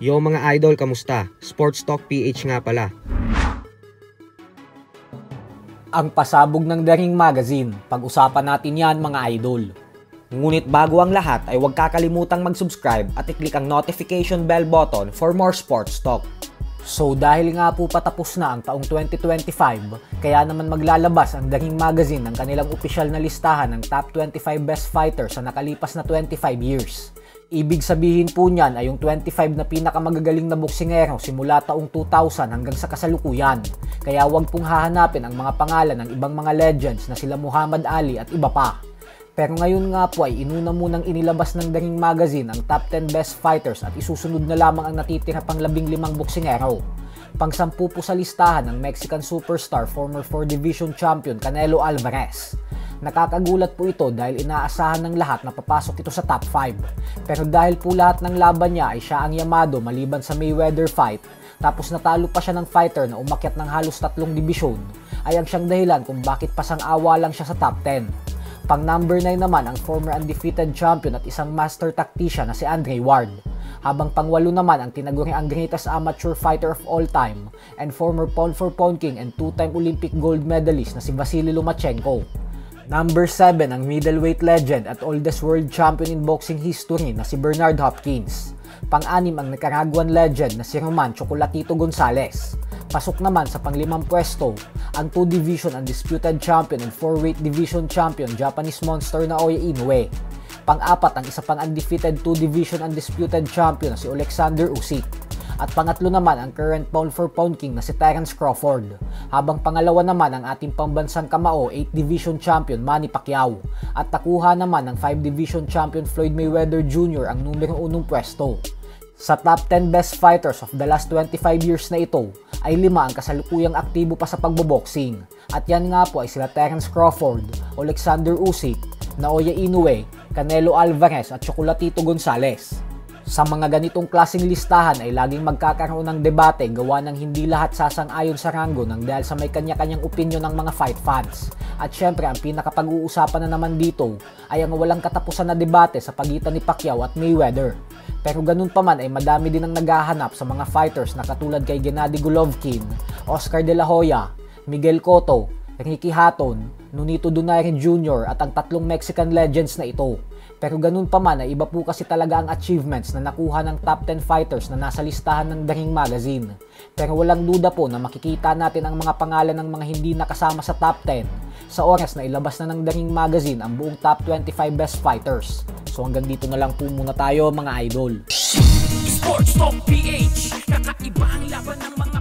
Yo mga idol, kamusta? Sports Talk PH nga pala. Ang pasabog ng The Ring Magazine. Pag-usapan natin yan mga idol. Ngunit bago ang lahat ay huwag kakalimutang mag-subscribe at i-click ang notification bell button for more sports talk. So dahil nga po patapos na ang taong 2025, kaya naman maglalabas ang The Ring Magazine ng kanilang opisyal na listahan ng top 25 best fighters sa nakalipas na 25 years. Ibig sabihin po niyan ay yung 25 na pinakamagagaling na boksingero simula taong 2000 hanggang sa kasalukuyan. Kaya huwag pong hahanapin ang mga pangalan ng ibang mga legends na sila Muhammad Ali at iba pa. Pero ngayon nga po ay inuna munang inilabas ng The Ring Magazine ang top 10 best fighters at isusunod na lamang ang natitira pang 15 boksingero. Pang-10 po sa listahan ng Mexican superstar former 4 division champion Canelo Alvarez. Nakakagulat po ito dahil inaasahan ng lahat na papasok ito sa top 5. Pero dahil po lahat ng laban niya ay siya ang yamado maliban sa Mayweather fight, tapos natalo pa siya ng fighter na umakyat ng halos 3 dibisyon, ay ang siyang dahilan kung bakit pasang-awa lang siya sa top 10. Pang number 9 naman ang former undefeated champion at isang master tactician na si Andre Ward. Habang pang 8 naman ang tinaguri ang greatest amateur fighter of all time and former pound-for-pound king and 2-time Olympic gold medalist na si Vasily Lomachenko. Number 7 ang middleweight legend at oldest world champion in boxing history na si Bernard Hopkins. Pang-6 ang Nicaraguan legend na si Roman Chocolatito Gonzalez. Pasok naman sa pang-5 pwesto ang 2 division undisputed champion and 4-weight division champion Japanese monster na Naoya Inoue. Pang-4 ang isa pang undefeated 2 division undisputed champion na si Alexander Usyk. At pang-3 naman ang current pound-for-pound king na si Terence Crawford. Habang pang-2 naman ang ating pambansang kamao 8 division champion Manny Pacquiao. At nakuha naman ng 5 division champion Floyd Mayweather Jr. ang numero 1 pwesto. Sa top 10 best fighters of the last 25 years na ito, ay 5 ang kasalukuyang aktibo pa sa pagboboxing. At yan nga po ay sila Terence Crawford, Alexander Usyk, Naoya Inoue, Canelo Alvarez at Chocolatito Gonzalez. Sa mga ganitong klaseng listahan ay laging magkakaroon ng debate gawa ng hindi lahat sasang-ayon sa ranggo nang dahil sa may kanya-kanyang opinyon ng mga fight fans. At syempre ang pinakapag-uusapan na naman dito ay ang walang katapusan na debate sa pagitan ni Pacquiao at Mayweather. Pero ganun pa man ay madami din ang naghahanap sa mga fighters na katulad kay Gennady Golovkin, Oscar De La Hoya, Miguel Cotto, Ricky Hatton, Nonito Donaire Jr. at ang 3 Mexican legends na ito. Pero ganun pa man ay iba po kasi talaga ang achievements na nakuha ng top 10 fighters na nasa listahan ng The Ring Magazine. Pero walang duda po na makikita natin ang mga pangalan ng mga hindi nakasama sa top 10 sa oras na ilabas na ng The Ring Magazine ang buong top 25 best fighters. So hanggang dito na lang po muna tayo mga idol. Sports Talk PH, kakaiba ang laban ng mga